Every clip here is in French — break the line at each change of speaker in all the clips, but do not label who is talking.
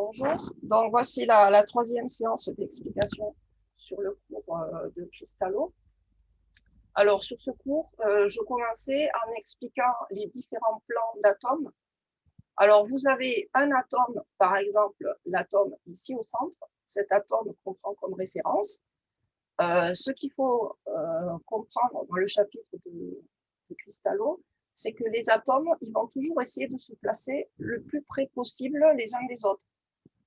Bonjour, donc voici la troisième séance d'explication sur le cours de Cristallo. Alors sur ce cours, je commençais en expliquant les différents plans d'atomes. Alors vous avez un atome, par exemple l'atome ici au centre, cet atome qu'on prend comme référence. Ce qu'il faut comprendre dans le chapitre de Cristallo, c'est que les atomes, ils vont toujours essayer de se placer le plus près possible les uns des autres,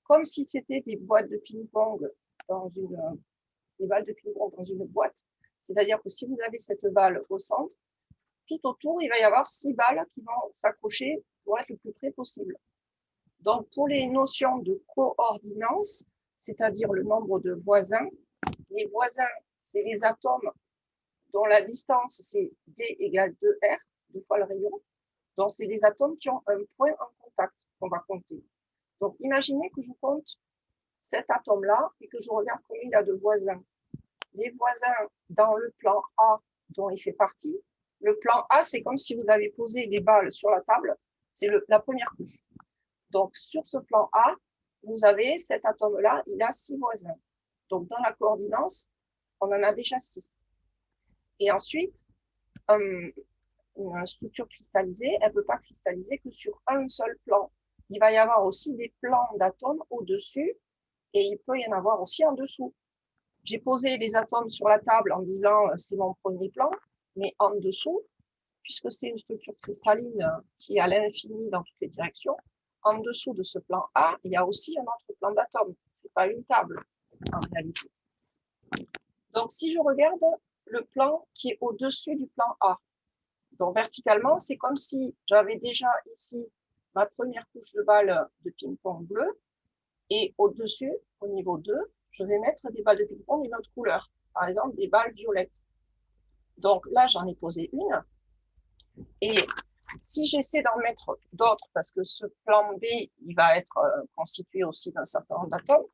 comme si c'était des boîtes de ping-pong des balles de ping-pong dans une boîte. C'est-à-dire que si vous avez cette balle au centre, tout autour, il va y avoir 6 balles qui vont s'accrocher pour être le plus près possible. Donc, pour les notions de coordinance, c'est-à-dire le nombre de voisins, les voisins, c'est les atomes dont la distance, c'est D égale 2R, 2 fois le rayon. Donc, c'est des atomes qui ont un point en contact qu'on va compter. Donc, imaginez que je compte cet atome-là et que je regarde combien il a de voisins. Les voisins dans le plan A dont il fait partie, le plan A, c'est comme si vous avez posé les balles sur la table, c'est la première couche. Donc, sur ce plan A, vous avez cet atome-là, il a 6 voisins. Donc, dans la coordinance, on en a déjà 6. Et ensuite, une structure cristallisée, elle ne peut pas cristalliser que sur un seul plan. Il va y avoir aussi des plans d'atomes au-dessus et il peut y en avoir aussi en dessous. J'ai posé les atomes sur la table en disant c'est mon premier plan, mais en dessous, puisque c'est une structure cristalline qui est à l'infini dans toutes les directions, en dessous de ce plan A, il y a aussi un autre plan d'atomes. Ce n'est pas une table en réalité. Donc si je regarde le plan qui est au-dessus du plan A, donc verticalement, c'est comme si j'avais déjà ici ma première couche de balles de ping-pong bleu, et au-dessus, au niveau 2, je vais mettre des balles de ping-pong d'une autre couleur, par exemple des balles violettes. Donc là, j'en ai posé une, et si j'essaie d'en mettre d'autres, parce que ce plan B, il va être constitué aussi d'un certain nombre d'atomes,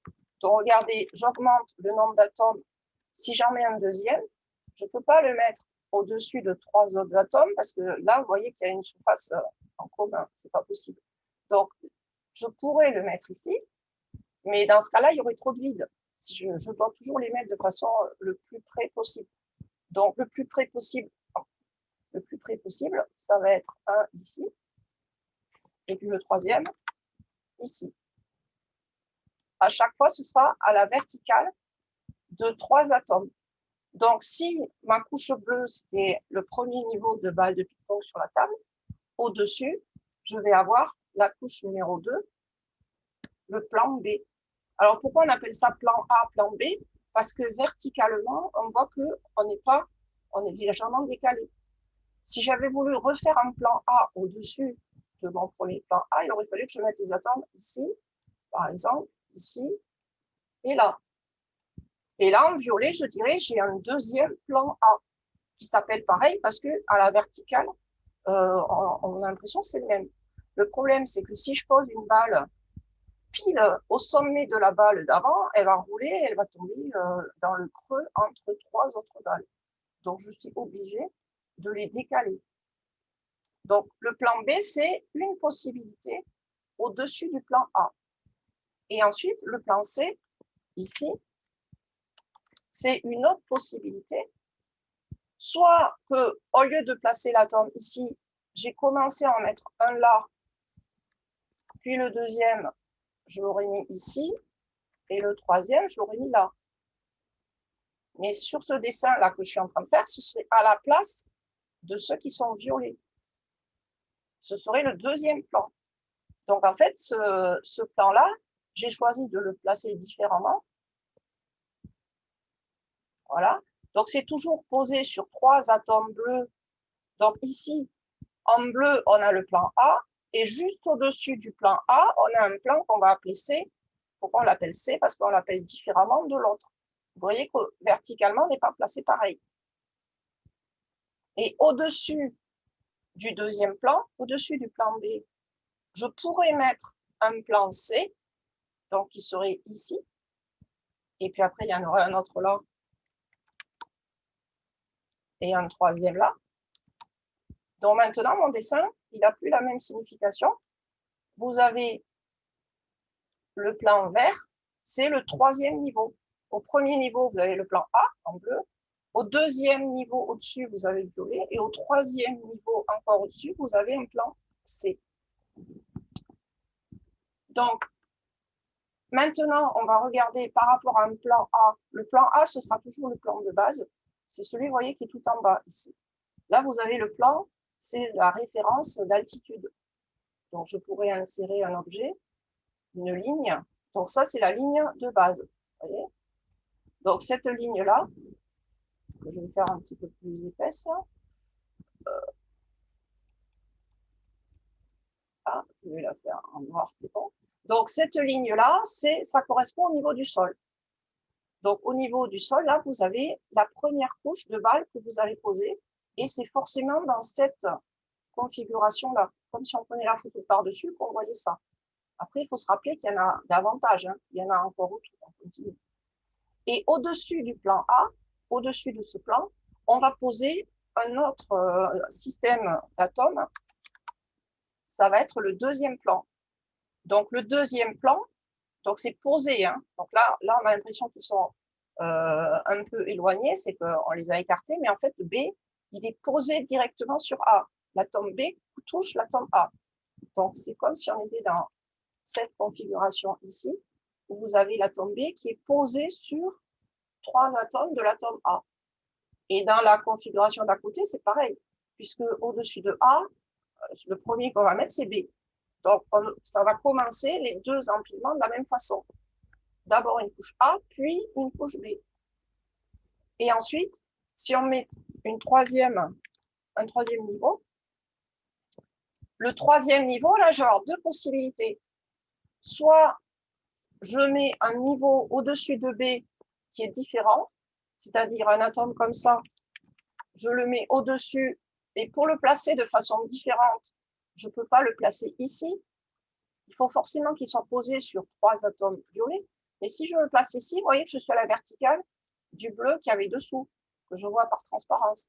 donc regardez, j'augmente le nombre d'atomes. Si j'en mets un deuxième, je ne peux pas le mettre au-dessus de 3 autres atomes, parce que là, vous voyez qu'il y a une surface en commun, ce n'est pas possible. Donc, je pourrais le mettre ici, mais dans ce cas-là, il y aurait trop de vide. Si je dois toujours les mettre de façon le plus près possible. Donc, le plus près possible, ça va être un ici, et puis le troisième ici. À chaque fois, ce sera à la verticale de 3 atomes. Donc, si ma couche bleue, c'était le premier niveau de balle de ping-pong sur la table, au-dessus, je vais avoir la couche numéro 2, le plan B. Alors, pourquoi on appelle ça plan A, plan B? Parce que verticalement, on voit on est légèrement décalé. Si j'avais voulu refaire un plan A au-dessus de mon premier plan A, il aurait fallu que je mette les atomes ici, par exemple, ici et là. Et là, en violet, je dirais, j'ai un deuxième plan A qui s'appelle pareil parce qu'à la verticale, on a l'impression que c'est le même. Le problème, c'est que si je pose une balle pile au sommet de la balle d'avant, elle va rouler, elle va tomber dans le creux entre 3 autres balles. Donc, je suis obligée de les décaler. Donc, le plan B, c'est une possibilité au-dessus du plan A. Et ensuite, le plan C, ici, c'est une autre possibilité. Soit que, au lieu de placer l'atome ici, j'ai commencé à en mettre un là, puis le deuxième, je l'aurais mis ici, et le troisième, je l'aurais mis là. Mais sur ce dessin-là que je suis en train de faire, ce serait à la place de ceux qui sont violets. Ce serait le deuxième plan. Donc, en fait, ce plan-là, j'ai choisi de le placer différemment. Voilà. Donc, c'est toujours posé sur 3 atomes bleus. Donc, ici, en bleu, on a le plan A. Et juste au-dessus du plan A, on a un plan qu'on va appeler C. Pourquoi on l'appelle C? Parce qu'on l'appelle différemment de l'autre. Vous voyez que verticalement, on n'est pas placé pareil. Et au-dessus du deuxième plan, au-dessus du plan B, je pourrais mettre un plan C, donc qui serait ici. Et puis après, il y en aurait un autre là. Et un troisième là. Donc maintenant, mon dessin, il n'a plus la même signification. Vous avez le plan vert, c'est le troisième niveau. Au premier niveau, vous avez le plan A en bleu. Au deuxième niveau au-dessus, vous avez le violet. Et au troisième niveau encore au-dessus, vous avez un plan C. Donc, maintenant, on va regarder par rapport à un plan A. Le plan A, ce sera toujours le plan de base. C'est celui, vous voyez, qui est tout en bas ici. Là, vous avez le plan, c'est la référence d'altitude. Donc, je pourrais insérer un objet, une ligne. Donc, ça, c'est la ligne de base. Vous voyez? Donc, cette ligne-là, que je vais faire un petit peu plus épaisse. Je vais la faire en noir, c'est bon. Donc, cette ligne-là, ça correspond au niveau du sol. Donc, au niveau du sol, là, vous avez la première couche de balles que vous avez posée. Et c'est forcément dans cette configuration-là, comme si on prenait la photo par-dessus, qu'on voyait ça. Après, il faut se rappeler qu'il y en a davantage. Hein. Il y en a encore autour. On continue. Et au-dessus du plan A, au-dessus de ce plan, on va poser un autre système d'atomes. Ça va être le deuxième plan. Donc, le deuxième plan, donc c'est posé. Hein. Donc là, on a l'impression qu'ils sont un peu éloignés, c'est qu'on les a écartés, mais en fait, B, il est posé directement sur A. L'atome B touche l'atome A. Donc, c'est comme si on était dans cette configuration ici, où vous avez l'atome B qui est posé sur 3 atomes de l'atome A. Et dans la configuration d'à côté, c'est pareil, puisque au-dessus de A, le premier qu'on va mettre, c'est B. Donc, ça va commencer les deux empilements de la même façon. D'abord une couche A, puis une couche B. Et ensuite, si on met un troisième niveau, le troisième niveau, là, j'ai deux possibilités. Soit je mets un niveau au-dessus de B qui est différent, c'est-à-dire un atome comme ça, je le mets au-dessus, et pour le placer de façon différente, je ne peux pas le placer ici. Il faut forcément qu'il soit posé sur 3 atomes violets. Mais si je le place ici, vous voyez que je suis à la verticale du bleu qu'il y avait dessous, que je vois par transparence.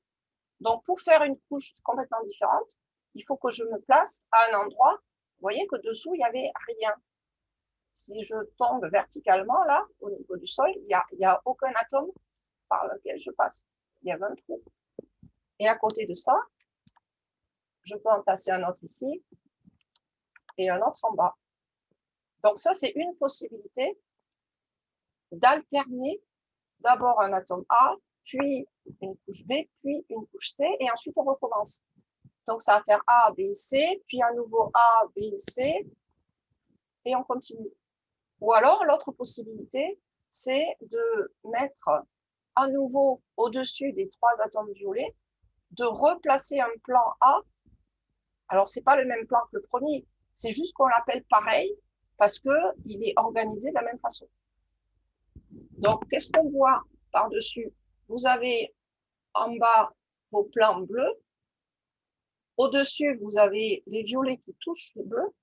Donc, pour faire une couche complètement différente, il faut que je me place à un endroit, vous voyez que dessous, il n'y avait rien. Si je tombe verticalement, là, au niveau du sol, il n'y a aucun atome par lequel je passe. Il y a 20 trous. Et à côté de ça, je peux en placer un autre ici et un autre en bas. Donc ça, c'est une possibilité d'alterner d'abord un atome A, puis une couche B, puis une couche C, et ensuite on recommence. Donc ça va faire A, B, C, puis à nouveau A, B, C, et on continue. Ou alors, l'autre possibilité, c'est de mettre à nouveau au-dessus des 3 atomes violets, de replacer un plan A. Alors, ce n'est pas le même plan que le premier, c'est juste qu'on l'appelle pareil parce qu'il est organisé de la même façon. Donc, qu'est-ce qu'on voit par-dessus? Vous avez en bas vos plans bleus. Au-dessus, vous avez les violets qui touchent le bleu,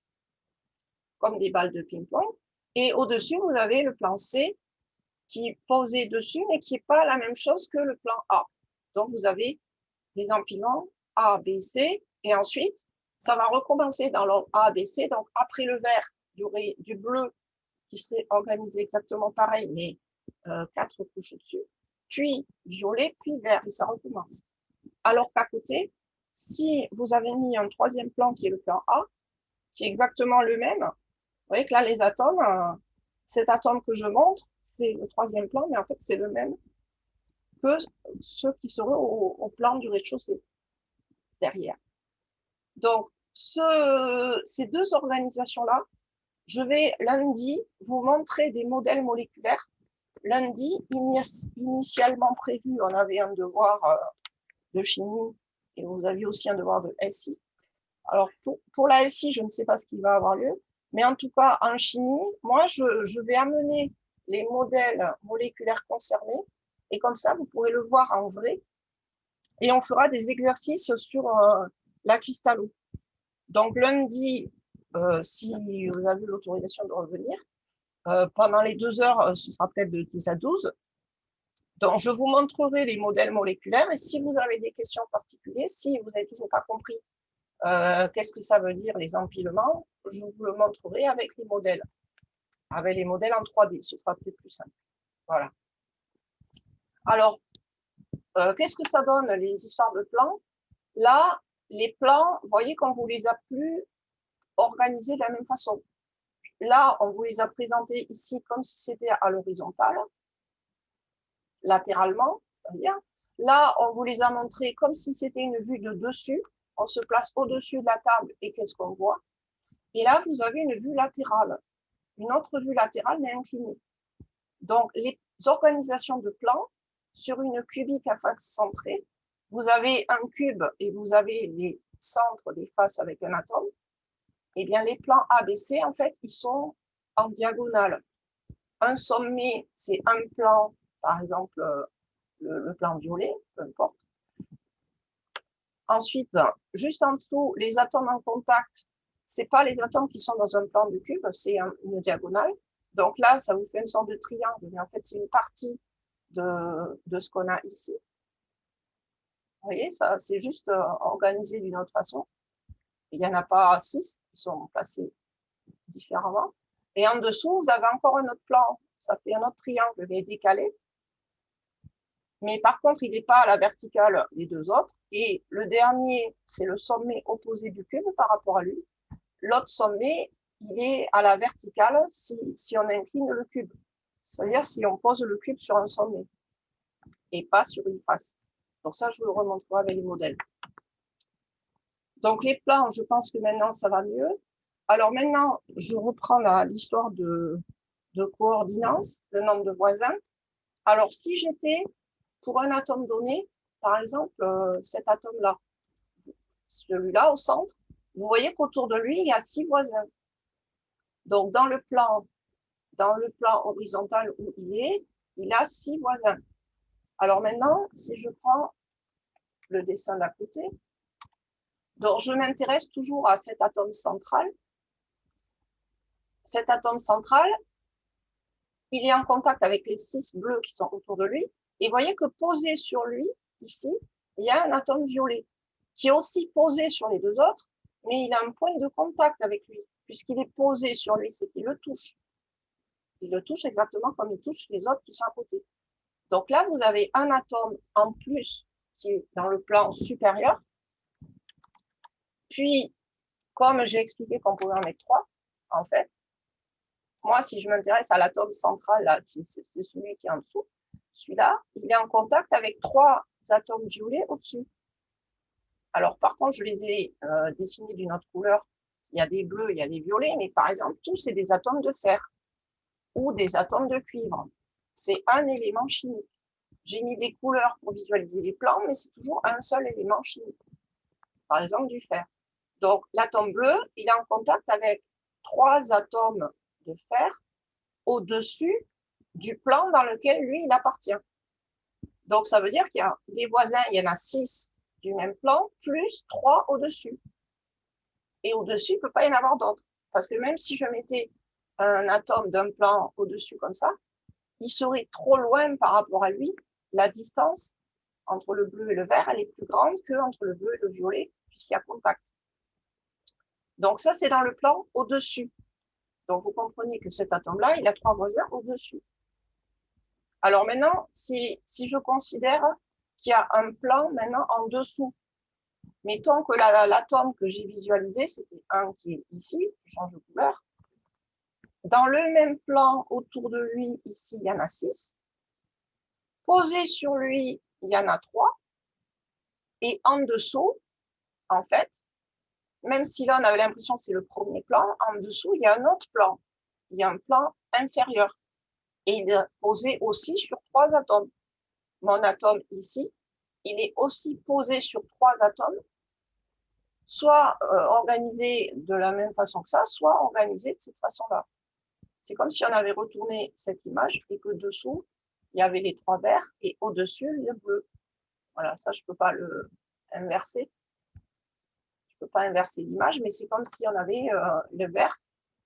comme des balles de ping-pong. Et au-dessus, vous avez le plan C qui est posé dessus, mais qui n'est pas la même chose que le plan A. Donc, vous avez des empilements A, B, C, et ensuite, ça va recommencer dans l'ordre A, B, C. Donc, après le vert, il y aurait du bleu qui serait organisé exactement pareil, mais 4 couches au-dessus, puis violet, puis vert, et ça recommence. Alors qu'à côté, si vous avez mis un troisième plan qui est le plan A, qui est exactement le même, vous voyez que là, les atomes, cet atome que je montre, c'est le troisième plan, mais en fait, c'est le même que ceux qui seraient au plan du rez-de-chaussée, derrière. Donc, ces deux organisations-là, je vais lundi vous montrer des modèles moléculaires. Lundi, initialement prévu, on avait un devoir de chimie et vous aviez aussi un devoir de SI. Alors, pour la SI, je ne sais pas ce qui va avoir lieu, mais en tout cas, en chimie, moi, je vais amener les modèles moléculaires concernés et comme ça, vous pourrez le voir en vrai et on fera des exercices sur la cristallo. Donc, lundi, si vous avez l'autorisation de revenir, pendant les 2 heures, ce sera peut-être de 10 à 12. Donc, je vous montrerai les modèles moléculaires et si vous avez des questions particulières, si vous n'avez toujours pas compris qu'est-ce que ça veut dire les empilements, je vous le montrerai avec les modèles. Avec les modèles en 3D, ce sera peut-être plus simple. Voilà. Alors, qu'est-ce que ça donne, les histoires de plans? Là, les plans, vous voyez qu'on ne vous les a plus organisés de la même façon. Là, on vous les a présentés ici comme si c'était à l'horizontale, latéralement, c'est-à-dire. Là, on vous les a montrés comme si c'était une vue de dessus. On se place au-dessus de la table et qu'est-ce qu'on voit? Et là, vous avez une vue latérale, une autre vue latérale mais inclinée. Donc, les organisations de plans sur une cubique à face centrée, vous avez un cube et vous avez les centres des faces avec un atome. Eh bien, les plans ABC, en fait, ils sont en diagonale. Un sommet, c'est un plan, par exemple, le plan violet, peu importe. Ensuite, juste en dessous, les atomes en contact, ce n'est pas les atomes qui sont dans un plan du cube, c'est une diagonale. Donc là, ça vous fait une sorte de triangle, mais en fait, c'est une partie de ce qu'on a ici. Vous voyez, ça, c'est juste organisé d'une autre façon. Il n'y en a pas 6 qui sont placés différemment. Et en dessous, vous avez encore un autre plan. Ça fait un autre triangle, mais décalé. Mais par contre, il n'est pas à la verticale des deux autres. Et le dernier, c'est le sommet opposé du cube par rapport à lui. L'autre sommet, il est à la verticale si on incline le cube. C'est-à-dire si on pose le cube sur un sommet et pas sur une face. Donc ça, je vous le remontrerai avec les modèles. Donc les plans, je pense que maintenant, ça va mieux. Alors maintenant, je reprends l'histoire de coordinance, le nombre de voisins. Alors si j'étais pour un atome donné, par exemple, cet atome-là, celui-là au centre, vous voyez qu'autour de lui, il y a 6 voisins. Donc, dans le plan horizontal où il a 6 voisins. Alors maintenant, si je prends le dessin d'à côté, donc je m'intéresse toujours à cet atome central. Cet atome central, il est en contact avec les 6 bleus qui sont autour de lui. Et vous voyez que posé sur lui, ici, il y a un atome violet qui est aussi posé sur les deux autres, mais il a un point de contact avec lui. Puisqu'il est posé sur lui, c'est qu'il le touche. Il le touche exactement comme il touche les autres qui sont à côté. Donc là, vous avez un atome en plus qui est dans le plan supérieur. Puis, comme j'ai expliqué qu'on pouvait en mettre 3, en fait, moi, si je m'intéresse à l'atome central, là, c'est celui qui est en dessous, celui-là, il est en contact avec 3 atomes violets au-dessus. Alors, par contre, je les ai dessinés d'une autre couleur. Il y a des bleus, il y a des violets, mais par exemple, tous, c'est des atomes de fer ou des atomes de cuivre. C'est un élément chimique. J'ai mis des couleurs pour visualiser les plans, mais c'est toujours un seul élément chimique. Par exemple, du fer. Donc, l'atome bleu, il est en contact avec 3 atomes de fer au-dessus du plan dans lequel lui, il appartient. Donc, ça veut dire qu'il y a des voisins, il y en a 6 du même plan, plus 3 au-dessus. Et au-dessus, il ne peut pas y en avoir d'autres. Parce que même si je mettais un atome d'un plan au-dessus comme ça, il serait trop loin par rapport à lui. La distance entre le bleu et le vert, elle est plus grande qu'entre le bleu et le violet, puisqu'il y a contact. Donc ça, c'est dans le plan au-dessus. Donc vous comprenez que cet atome-là, il a 3 voisins au-dessus. Alors maintenant, si je considère qu'il y a un plan maintenant en dessous, mettons que l'atome que j'ai visualisé, c'était un qui est ici, je change de couleur. Dans le même plan autour de lui, ici, il y en a 6. Posé sur lui, il y en a 3. Et en dessous, en fait, même si là, on avait l'impression que c'est le premier plan, en dessous, il y a un autre plan. Il y a un plan inférieur. Et il est posé aussi sur 3 atomes. Mon atome ici, il est aussi posé sur 3 atomes, soit organisé de la même façon que ça, soit organisé de cette façon-là. C'est comme si on avait retourné cette image et que dessous, il y avait les 3 verts et au-dessus, le bleu. Voilà, ça, je ne peux pas le inverser. Je ne peux pas inverser l'image, mais c'est comme si on avait le vert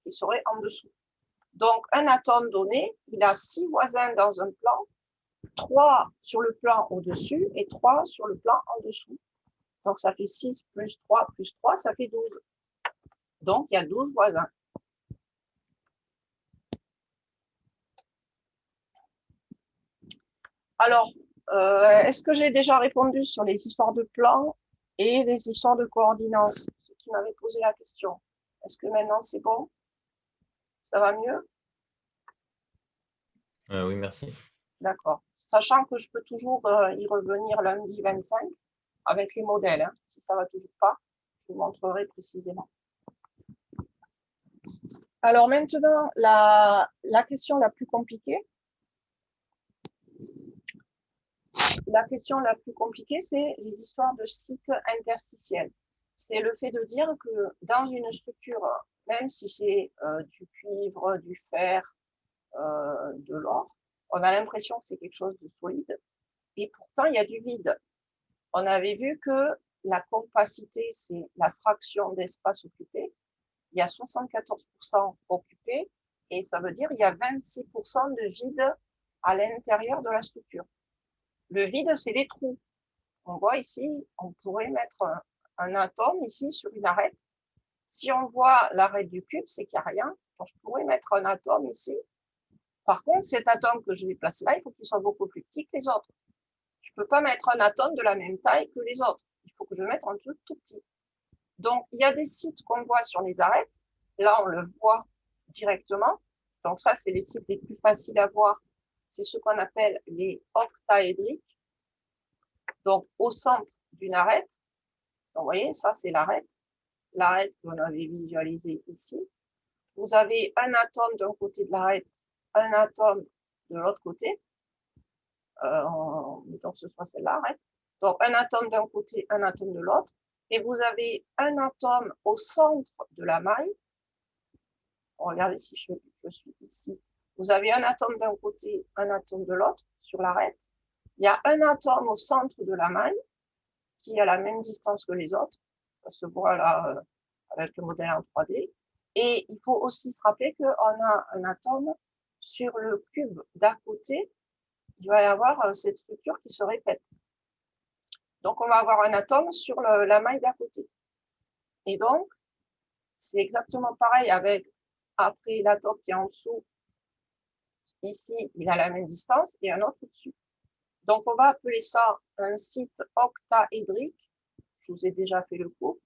qui serait en dessous. Donc, un atome donné, il a 6 voisins dans un plan, 3 sur le plan au-dessus et 3 sur le plan en dessous. Donc, ça fait 6 plus 3 plus 3, ça fait 12. Donc, il y a 12 voisins. Alors, est-ce que j'ai déjà répondu sur les histoires de plans et les histoires de coordination, ceux qui m'avaient posé la question? Est-ce que maintenant c'est bon? Ça va mieux?
Oui, merci.
D'accord. Sachant que je peux toujours y revenir lundi 25 avec les modèles. Hein. Si ça ne va toujours pas, je vous montrerai précisément. Alors maintenant, la question la plus compliquée. La question la plus compliquée, c'est les histoires de cycles interstitiels. C'est le fait de dire que dans une structure, même si c'est du cuivre, du fer, de l'or, on a l'impression que c'est quelque chose de solide, et pourtant il y a du vide. On avait vu que la compacité, c'est la fraction d'espace occupé. Il y a 74% occupé, et ça veut dire qu'il y a 26% de vide à l'intérieur de la structure. Le vide, c'est les trous. On voit ici, on pourrait mettre un atome ici sur une arête. Si on voit l'arête du cube, c'est qu'il n'y a rien. Donc, je pourrais mettre un atome ici. Par contre, cet atome que je vais placer là, il faut qu'il soit beaucoup plus petit que les autres. Je ne peux pas mettre un atome de la même taille que les autres. Il faut que je mette un truc tout petit. Donc, il y a des sites qu'on voit sur les arêtes. Là, on le voit directement. Donc, ça, c'est les sites les plus faciles à voir. C'est ce qu'on appelle les octaédriques. Donc, au centre d'une arête. Donc, vous voyez, ça, c'est l'arête. L'arête qu'on avait visualisée ici. Vous avez un atome d'un côté de l'arête, un atome de l'autre côté. Donc, ce soit celle-là, arête. Donc, un atome d'un côté, un atome de l'autre. Et vous avez un atome au centre de la maille. Regardez si je suis ici. Vous avez un atome d'un côté, un atome de l'autre sur l'arête. Il y a un atome au centre de la maille qui est à la même distance que les autres. Ça se voit là avec le modèle en 3D. Et il faut aussi se rappeler qu'on a un atome sur le cube d'à côté. Il va y avoir cette structure qui se répète. Donc, on va avoir un atome sur la maille d'à côté. Et donc, c'est exactement pareil avec, après l'atome qui est en dessous, ici, il a la même distance, et un autre au-dessus. Donc, on va appeler ça un site octaédrique. Je vous ai déjà fait le cours.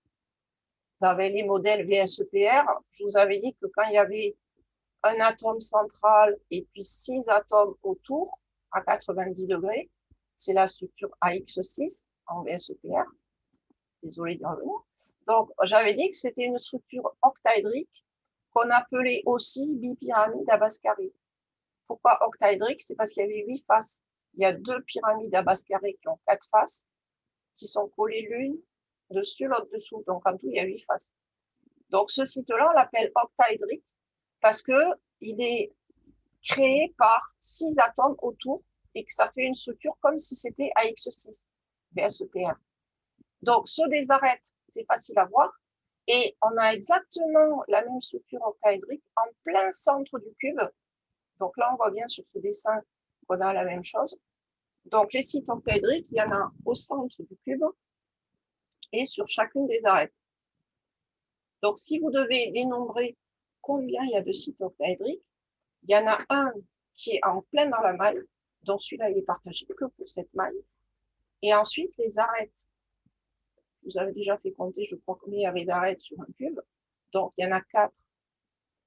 Vous avez les modèles VSEPR. Je vous avais dit que quand il y avait un atome central et puis 6 atomes autour, à 90 degrés, c'est la structure AX6 en VSEPR. Désolée d'y revenir. Donc, j'avais dit que c'était une structure octaédrique qu'on appelait aussi bipyramide à base carrée. Pourquoi octaédrique? C'est parce qu'il y avait 8 faces. Il y a 2 pyramides à base carrée qui ont 4 faces, qui sont collées l'une dessus, l'autre dessous. Donc, en tout, il y a 8 faces. Donc, ce site-là, on l'appelle octaédrique parce qu'il est créé par 6 atomes autour et que ça fait une structure comme si c'était AX6, VSEPR. Donc, ceux des arêtes, c'est facile à voir. Et on a exactement la même structure octaédrique en plein centre du cube. Donc là, on voit bien sur ce dessin qu'on a la même chose. Donc, les sites octaédriques, il y en a au centre du cube et sur chacune des arêtes. Donc, si vous devez dénombrer combien il y a de sites octaédriques, il y en a un qui est en plein dans la maille, donc celui-là, il est partagé que pour cette maille. Et ensuite, les arêtes. Vous avez déjà fait compter, je crois, combien il y avait d'arêtes sur un cube. Donc, il y en a 4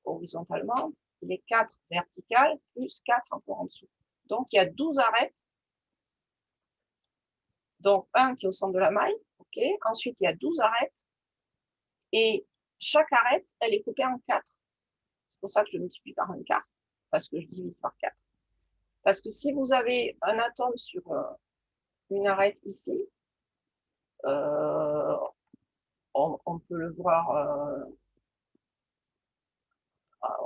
horizontalement, les 4 verticales, plus 4 encore en dessous. Donc, il y a 12 arêtes. Donc, un qui est au centre de la maille. OK. Ensuite, il y a 12 arêtes. Et chaque arête, elle est coupée en 4. C'est pour ça que je multiplie par un quart, parce que je divise par 4. Parce que si vous avez un atome sur une arête ici, on peut le voir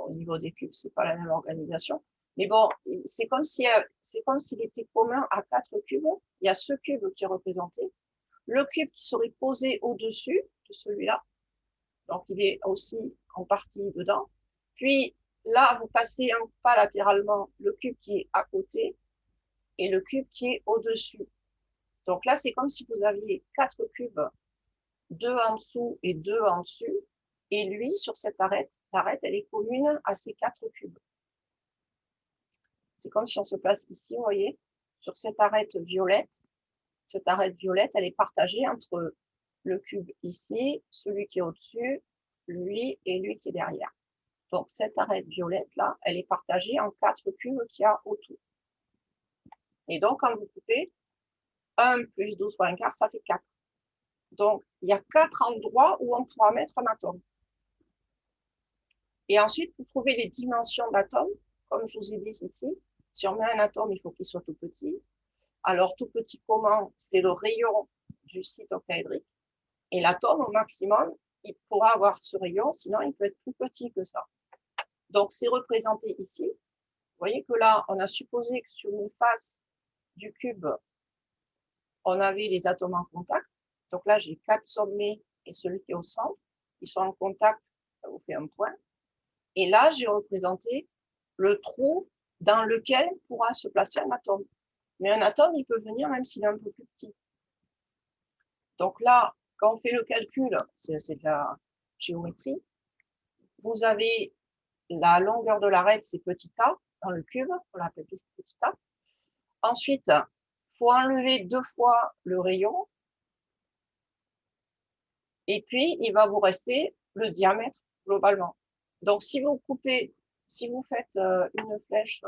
au niveau des cubes, c'est pas la même organisation. Mais bon, c'est comme s'il était commun à 4 cubes. Il y a ce cube qui est représenté, le cube qui serait posé au-dessus de celui-là, donc il est aussi en partie dedans. Puis là, vous passez un pas latéralement, le cube qui est à côté et le cube qui est au-dessus. Donc là, c'est comme si vous aviez 4 cubes, 2 en dessous et 2 en dessus. Et lui, sur cette arête, l'arête, elle est commune à ces 4 cubes. C'est comme si on se place ici, vous voyez, sur cette arête violette. Cette arête violette, elle est partagée entre le cube ici, celui qui est au-dessus, lui et lui qui est derrière. Donc, cette arête violette-là, elle est partagée en 4 cubes qu'il y a autour. Et donc, quand vous coupez, 1 plus 12 fois 1/4, ça fait 4. Donc, il y a 4 endroits où on pourra mettre un atome. Et ensuite, vous trouvez les dimensions d'atomes. Comme je vous ai dit ici, si on met un atome, il faut qu'il soit tout petit. Alors, tout petit comment? C'est le rayon du site octaédrique. Et l'atome, au maximum, il pourra avoir ce rayon, sinon il peut être plus petit que ça. Donc, c'est représenté ici. Vous voyez que là, on a supposé que sur une face du cube, on avait les atomes en contact. Donc là, j'ai 4 sommets et celui qui est au centre. Ils sont en contact, ça vous fait un point. Et là, j'ai représenté le trou dans lequel pourra se placer un atome. Mais un atome, il peut venir même s'il est un peu plus petit. Donc là, quand on fait le calcul, c'est de la géométrie, vous avez la longueur de l'arête, c'est petit a, dans le cube, on l'appelle petit a. Ensuite, il faut enlever 2 fois le rayon. Et puis, il va vous rester le diamètre globalement. Donc, si vous coupez, si vous faites une flèche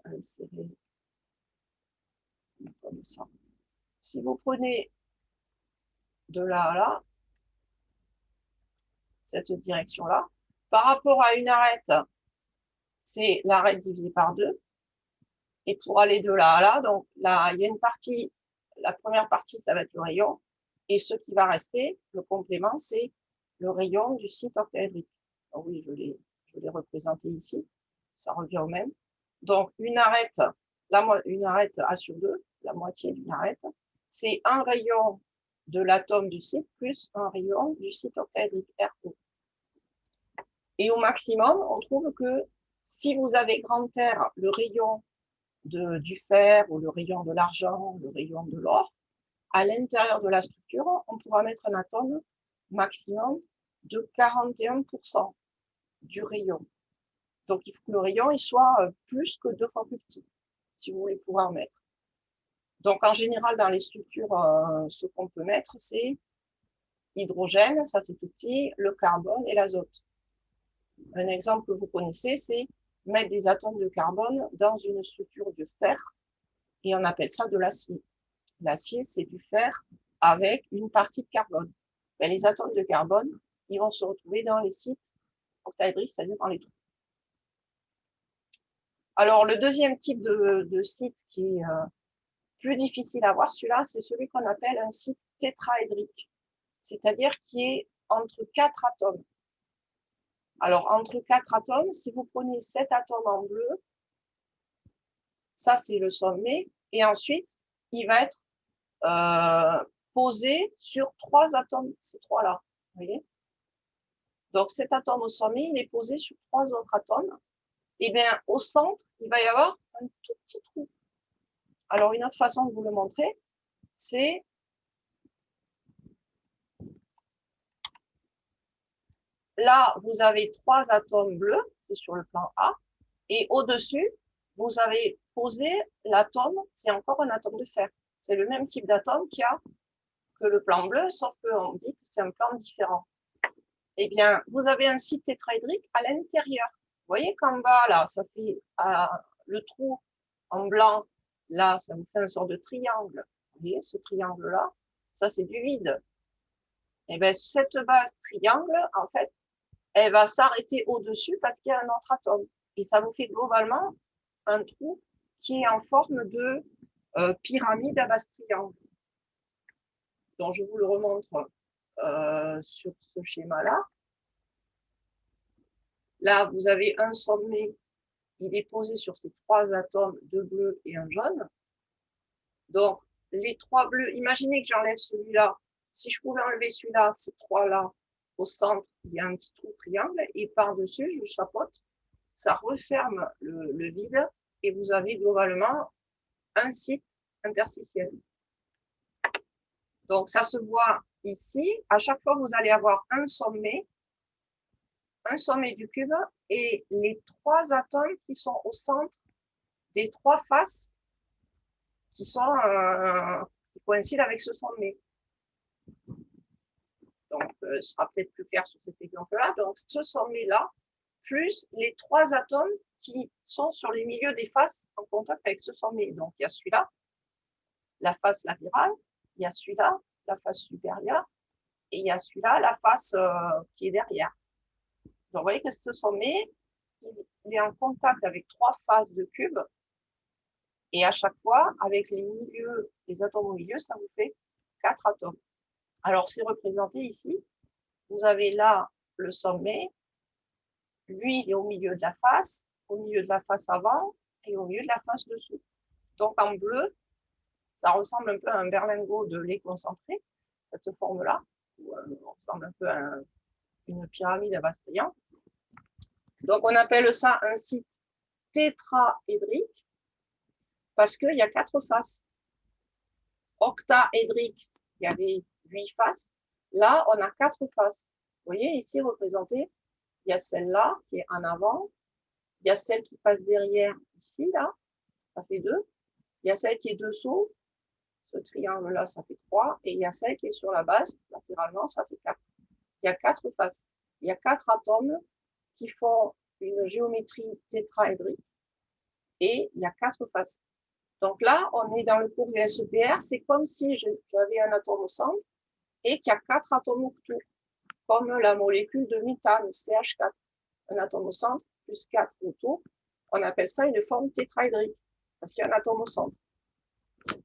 insérée comme ça, si vous prenez de là à là, cette direction-là, par rapport à une arête, c'est l'arête divisée par 2. Et pour aller de là à là, donc là, il y a une partie, la première partie, ça va être le rayon. Et ce qui va rester, le complément, c'est le rayon du site octaédrique. Donc oui, je l'ai représenté ici. Ça revient au même. Donc, une arête A sur 2, la moitié d'une arête, c'est un rayon de l'atome du site plus un rayon du site octaédrique RO. Et au maximum, on trouve que si vous avez grand R, le rayon du fer ou le rayon de l'argent, le rayon de l'or, à l'intérieur de la structure, on pourra mettre un atome maximum de 41% du rayon. Donc, il faut que le rayon il soit plus que 2 fois plus petit, si vous voulez pouvoir mettre. Donc, en général, dans les structures, ce qu'on peut mettre, c'est l'hydrogène, ça c'est tout petit, le carbone et l'azote. Un exemple que vous connaissez, c'est mettre des atomes de carbone dans une structure de fer, et on appelle ça de l'acier. L'acier, c'est du fer avec une partie de carbone. Mais les atomes de carbone, ils vont se retrouver dans les sites octaédriques, c'est-à-dire dans les trous. Alors, le deuxième type de site qui est plus difficile à voir, celui-là, c'est celui qu'on appelle un site tétraédrique, c'est-à-dire qui est entre 4 atomes. Alors, entre 4 atomes, si vous prenez 7 atomes en bleu, ça, c'est le sommet, et ensuite, il va être posé sur 3 atomes, ces 3-là, vous voyez? Donc, cet atome au sommet, il est posé sur 3 autres atomes. Et bien, au centre, il va y avoir un tout petit trou. Alors, une autre façon de vous le montrer, c'est là, vous avez 3 atomes bleus, c'est sur le plan A, et au-dessus, vous avez posé l'atome, c'est encore un atome de fer. C'est le même type d'atome qu'il y a que le plan bleu, sauf qu'on dit que c'est un plan différent. Eh bien, vous avez un site tétraédrique à l'intérieur. Vous voyez qu'en bas, là, ça fait le trou en blanc, là, ça vous fait une sorte de triangle. Vous voyez, ce triangle-là, ça, c'est du vide. Et bien, cette base triangle, en fait, elle va s'arrêter au-dessus parce qu'il y a un autre atome. Et ça vous fait globalement un trou qui est en forme de pyramide à base triangle. Donc, je vous le remontre sur ce schéma-là. Là, vous avez un sommet, il est posé sur ces 3 atomes, 2 bleus et un jaune. Donc, les 3 bleus, imaginez que j'enlève celui-là. Si je pouvais enlever celui-là, ces 3-là, au centre, il y a un petit trou triangle, et par-dessus, je chapeaute, ça referme le vide, et vous avez globalement un site interstitiel. Donc, ça se voit ici. À chaque fois, vous allez avoir un sommet du cube, et les 3 atomes qui sont au centre des 3 faces qui coïncident avec ce sommet. Donc, ce sera peut-être plus clair sur cet exemple-là. Donc, ce sommet-là, plus les 3 atomes qui sont sur les milieux des faces en contact avec ce sommet. Donc, il y a celui-là, la face latérale, il y a celui-là, la face supérieure, et il y a celui-là, la face qui est derrière. Donc, vous voyez que ce sommet, il est en contact avec 3 faces de cube, et à chaque fois, avec les atomes au milieu, ça vous fait 4 atomes. Alors, c'est représenté ici. Vous avez là le sommet. Lui, il est au milieu de la face avant et au milieu de la face dessous. Donc, en bleu, ça ressemble un peu à un berlingot de lait concentré, cette forme-là. On ressemble un peu à une pyramide à base triangle. Donc, on appelle ça un site tétraédrique parce qu'il y a 4 faces. Octaédrique, il y avait 8 faces. Là, on a 4 faces. Vous voyez, ici, représenté, il y a celle-là qui est en avant. Il y a celle qui passe derrière, ici, là. Ça fait 2. Il y a celle qui est dessous. Ce triangle-là, ça fait 3. Et il y a celle qui est sur la base, latéralement, ça fait 4. Il y a 4 faces. Il y a 4 atomes qui font une géométrie tétraédrique. Et il y a 4 faces. Donc là, on est dans le cours du SEPR. C'est comme si j'avais un atome au centre et qu'il y a 4 atomes autour, comme la molécule de méthane, CH4. Un atome au centre plus 4 autour. On appelle ça une forme tétraédrique, parce qu'il y a un atome au centre.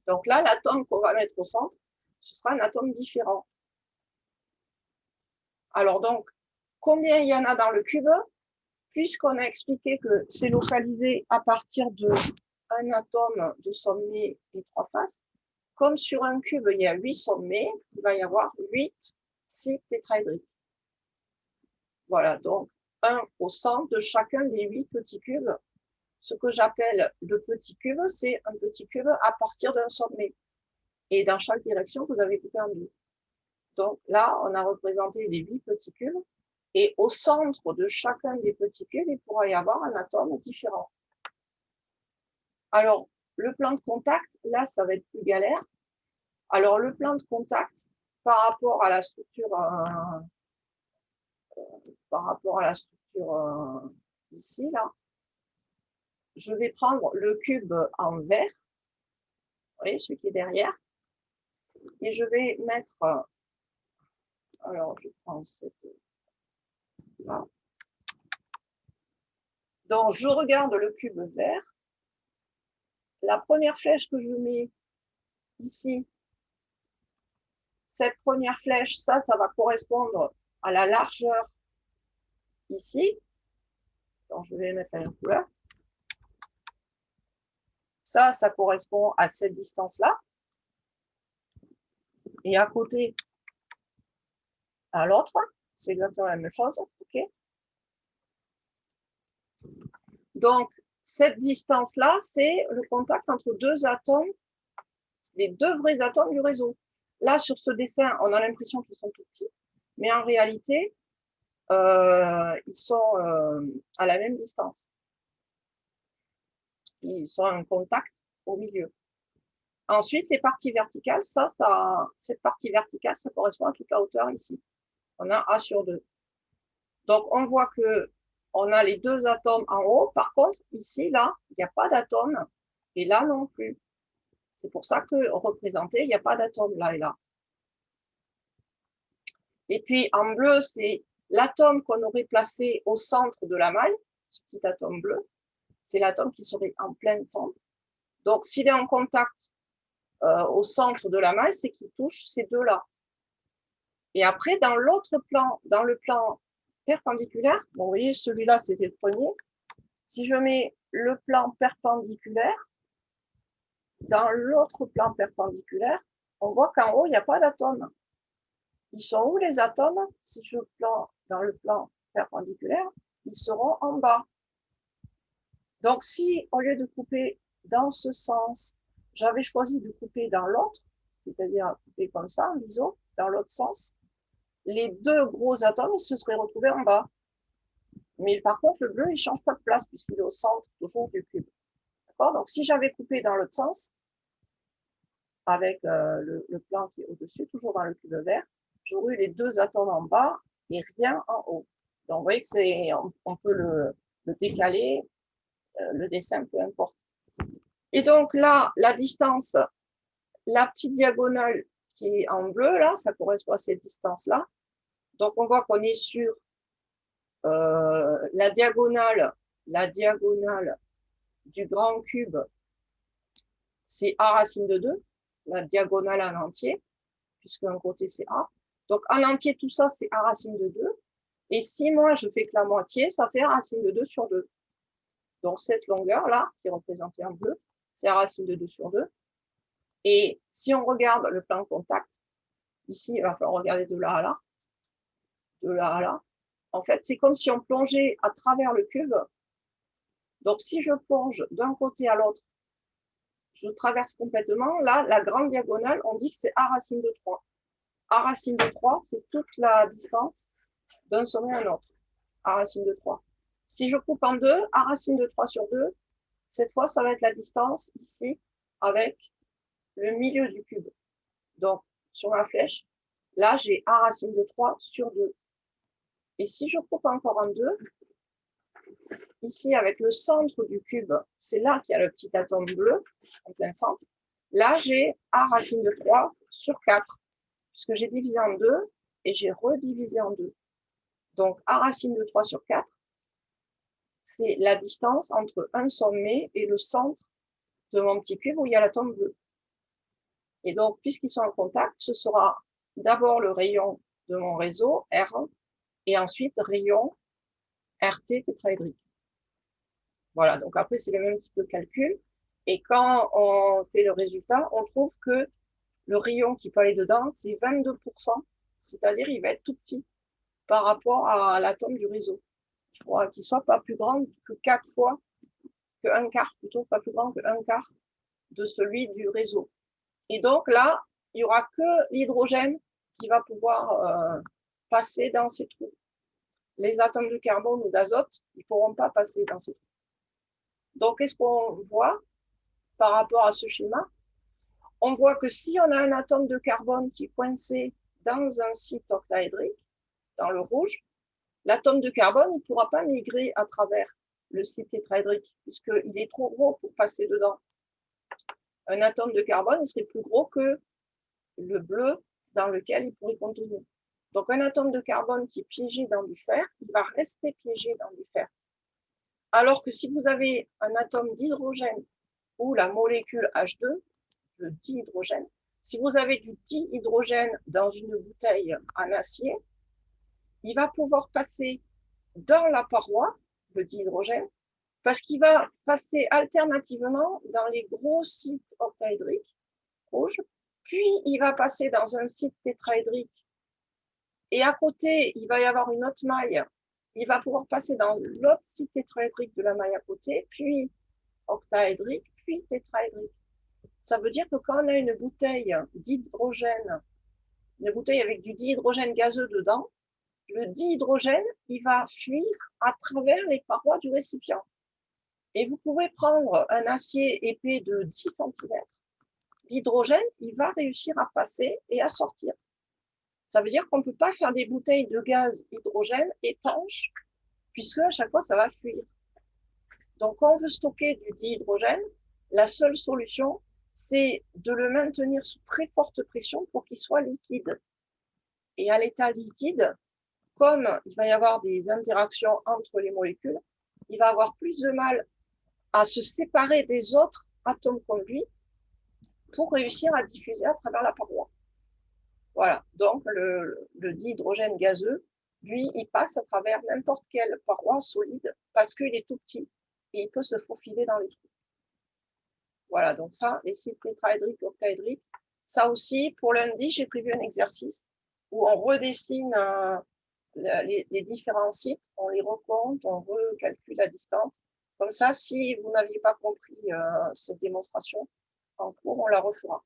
Donc là, l'atome qu'on va mettre au centre, ce sera un atome différent. Alors donc, combien il y en a dans le cube? Puisqu'on a expliqué que c'est localisé à partir d'un atome de sommet et 3 faces, comme sur un cube, il y a 8 sommets, il va y avoir 8 sites tétraédriques. Voilà, donc un au centre de chacun des 8 petits cubes. Ce que j'appelle le petit cube, c'est un petit cube à partir d'un sommet. Et dans chaque direction, vous avez coupé en 2. Donc là, on a représenté les 8 petits cubes. Et au centre de chacun des petits cubes, il pourra y avoir un atome différent. Alors, le plan de contact, là, ça va être plus galère. Alors, le plan de contact, par rapport à la structure, ici, là, je vais prendre le cube en vert, vous voyez, celui qui est derrière, et je vais mettre, alors je prends cette là. Donc, je regarde le cube vert. La première flèche que je mets ici, cette première flèche, ça va correspondre à la largeur ici. Donc, je vais mettre la même couleur. Ça correspond à cette distance-là. Et à côté, à l'autre, c'est exactement la même chose. OK. Donc, cette distance-là, c'est le contact entre 2 atomes, les 2 vrais atomes du réseau. Là, sur ce dessin, on a l'impression qu'ils sont tout petits, mais en réalité, ils sont à la même distance. Ils sont en contact au milieu. Ensuite, les parties verticales, cette partie verticale, ça correspond à toute la hauteur ici. On a A sur 2. Donc, on voit que on a les 2 atomes en haut. Par contre, ici, là, il n'y a pas d'atome. Et là non plus. C'est pour ça que représenté, il n'y a pas d'atome là et là. Et puis, en bleu, c'est l'atome qu'on aurait placé au centre de la maille, ce petit atome bleu. C'est l'atome qui serait en plein centre. Donc, s'il est en contact au centre de la maille, c'est qu'il touche ces 2-là. Et après, dans l'autre plan, dans le plan perpendiculaire, bon, vous voyez, celui-là, c'était le premier. Si je mets le plan perpendiculaire, dans l'autre plan perpendiculaire, on voit qu'en haut, il n'y a pas d'atomes. Ils sont où les atomes? Si je plante dans le plan perpendiculaire, ils seront en bas. Donc, si au lieu de couper dans ce sens, j'avais choisi de couper dans l'autre, c'est-à-dire couper comme ça, en iso, dans l'autre sens, les 2 gros atomes, ils se seraient retrouvés en bas. Mais par contre, le bleu, il ne change pas de place puisqu'il est au centre toujours du cube. D'accord? Donc, si j'avais coupé dans l'autre sens, avec le plan qui est au-dessus, toujours dans le cube vert, j'aurais eu les deux atomes en bas et rien en haut. Donc, vous voyez que on peut le décaler, le dessin, peu importe. Et donc là, la distance, la petite diagonale qui est en bleu, là, ça correspond à cette distance-là. Donc, on voit qu'on est sur la diagonale du grand cube, c'est A racine de 2, la diagonale en entier, puisque un côté c'est A. Donc, en entier, tout ça, c'est A racine de 2. Et si moi, je fais que la moitié, ça fait A racine de 2 sur 2. Donc, cette longueur-là, qui est représentée en bleu, c'est A racine de 2 sur 2. Et si on regarde le plan contact, ici, il va falloir regarder de là à là, de là à là. En fait, c'est comme si on plongeait à travers le cube. Donc, si je plonge d'un côté à l'autre, je traverse complètement. Là, la grande diagonale, on dit que c'est A racine de 3. A racine de 3, c'est toute la distance d'un sommet à un autre. A racine de 3. Si je coupe en deux, A racine de 3 sur 2, cette fois, ça va être la distance ici avec le milieu du cube. Donc, sur ma flèche, là, j'ai A racine de 3 sur 2. Et si je coupe encore en deux, ici, avec le centre du cube, c'est là qu'il y a le petit atome bleu, en plein centre. Là, j'ai A racine de 3 sur 4, puisque j'ai divisé en 2 et j'ai redivisé en 2. Donc, A racine de 3 sur 4, c'est la distance entre un sommet et le centre de mon petit cube où il y a l'atome bleu. Et donc, puisqu'ils sont en contact, ce sera d'abord le rayon de mon réseau, R, et ensuite rayon RT tétraédrique. Voilà, donc après, c'est le même type de calcul. Et quand on fait le résultat, on trouve que le rayon qui peut aller dedans, c'est 22%, c'est-à-dire il va être tout petit par rapport à l'atome du réseau. Il faudra qu'il soit pas plus grand que 4 fois, que un quart, plutôt pas plus grand que un quart de celui du réseau. Et donc là, il n'y aura que l'hydrogène qui va pouvoir passer dans ces trous. Les atomes de carbone ou d'azote, ils ne pourront pas passer dans ces trous. Donc, qu'est-ce qu'on voit par rapport à ce schéma? On voit que si on a un atome de carbone qui est coincé dans un site octaédrique, dans le rouge, l'atome de carbone ne pourra pas migrer à travers le site tétraédrique, puisqu'il est trop gros pour passer dedans. Un atome de carbone il serait plus gros que le bleu dans lequel il pourrait contenir. Donc, un atome de carbone qui est piégé dans du fer, il va rester piégé dans du fer. Alors que si vous avez un atome d'hydrogène ou la molécule H2, le dihydrogène, si vous avez du dihydrogène dans une bouteille en acier, il va pouvoir passer dans la paroi, le dihydrogène, parce qu'il va passer alternativement dans les gros sites octaédriques rouges, puis il va passer dans un site tétraédrique, et à côté, il va y avoir une autre maille, il va pouvoir passer dans l'autre site tétraédrique de la maille à côté, puis octaédrique, puis tétraédrique. Ça veut dire que quand on a une bouteille d'hydrogène, une bouteille avec du dihydrogène gazeux dedans, le dihydrogène, il va fuir à travers les parois du récipient. Et vous pouvez prendre un acier épais de 10 cm. L'hydrogène, il va réussir à passer et à sortir. Ça veut dire qu'on ne peut pas faire des bouteilles de gaz hydrogène étanches, puisque à chaque fois, ça va fuir. Donc, quand on veut stocker du dihydrogène, la seule solution, c'est de le maintenir sous très forte pression pour qu'il soit liquide. Et à l'état liquide, comme il va y avoir des interactions entre les molécules, il va avoir plus de mal à se séparer des autres atomes comme lui pour réussir à diffuser à travers la paroi. Voilà, donc le dihydrogène gazeux, lui, il passe à travers n'importe quelle paroi solide parce qu'il est tout petit et il peut se faufiler dans les trous. Voilà, donc ça, les sites tétraédriques, octaédriques, ça aussi, pour lundi, j'ai prévu un exercice où on redessine les différents sites, on les recompte, on recalcule la distance. Comme ça, si vous n'aviez pas compris cette démonstration en cours, on la refera.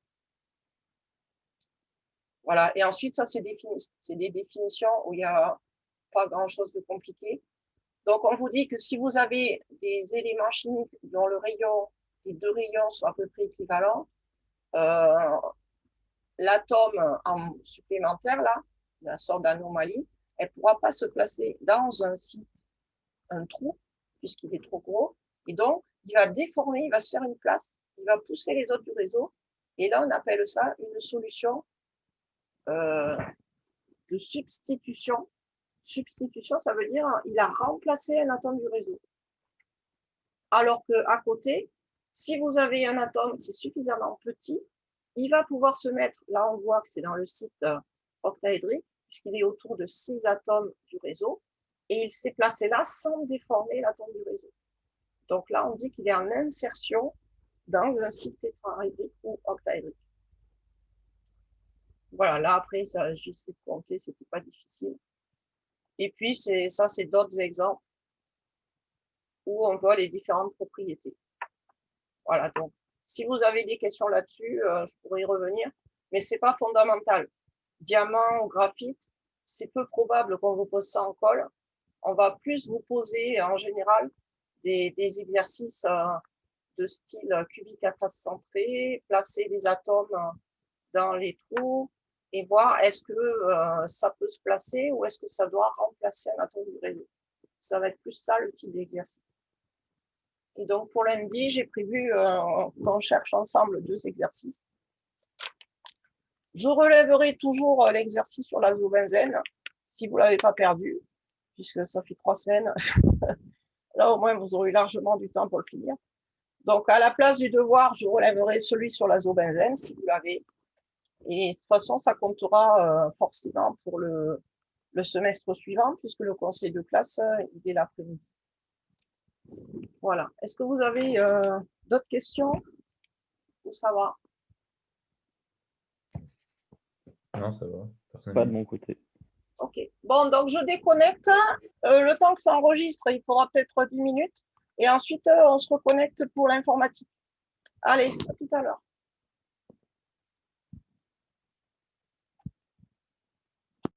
Voilà, et ensuite, ça, c'est des définitions où il n'y a pas grand-chose de compliqué. Donc, on vous dit que si vous avez des éléments chimiques dont les deux rayons sont à peu près équivalents, l'atome supplémentaire, là, la sorte d'anomalie, elle ne pourra pas se placer dans un site, un trou, puisqu'il est trop gros. Et donc, il va déformer, il va se faire une place, il va pousser les autres du réseau. Et là, on appelle ça une solution de substitution. Substitution, ça veut dire il a remplacé un atome du réseau. Alors qu'à côté, si vous avez un atome qui est suffisamment petit, il va pouvoir se mettre, là on voit que c'est dans le site octaédrique, puisqu'il est autour de 6 atomes du réseau, et il s'est placé là sans déformer l'atome du réseau. Donc là, on dit qu'il est en insertion dans un site tétraédrique ou octaédrique. Voilà, là après, ça, j'ai essayé de compter, c'était pas difficile. Et puis, ça, c'est d'autres exemples où on voit les différentes propriétés. Voilà, donc, si vous avez des questions là-dessus, je pourrais y revenir, mais ce n'est pas fondamental. Diamant ou graphite, c'est peu probable qu'on vous pose ça en colle. On va plus vous poser, en général, des exercices de style cubique à face centrée, placer des atomes dans les trous et voir est-ce que ça peut se placer ou est-ce que ça doit remplacer un atome du réseau. Ça va être plus ça le type d'exercice. Et donc, pour lundi, j'ai prévu qu'on cherche ensemble 2 exercices. Je relèverai toujours l'exercice sur l'azobenzène, si vous ne l'avez pas perdu, puisque ça fait 3 semaines. Là, au moins, vous aurez largement du temps pour le finir. Donc, à la place du devoir, je relèverai celui sur l'azobenzène, si vous l'avez. Et de toute façon, ça comptera forcément pour le semestre suivant, puisque le conseil de classe, il est l'après-midi. Voilà. Est-ce que vous avez d'autres questions ou ça va?
Non, ça va.
Pas de mon côté.
Ok. Bon, donc je déconnecte. Le temps que ça enregistre, il faudra peut-être 10 minutes. Et ensuite, on se reconnecte pour l'informatique. Allez, à tout à l'heure.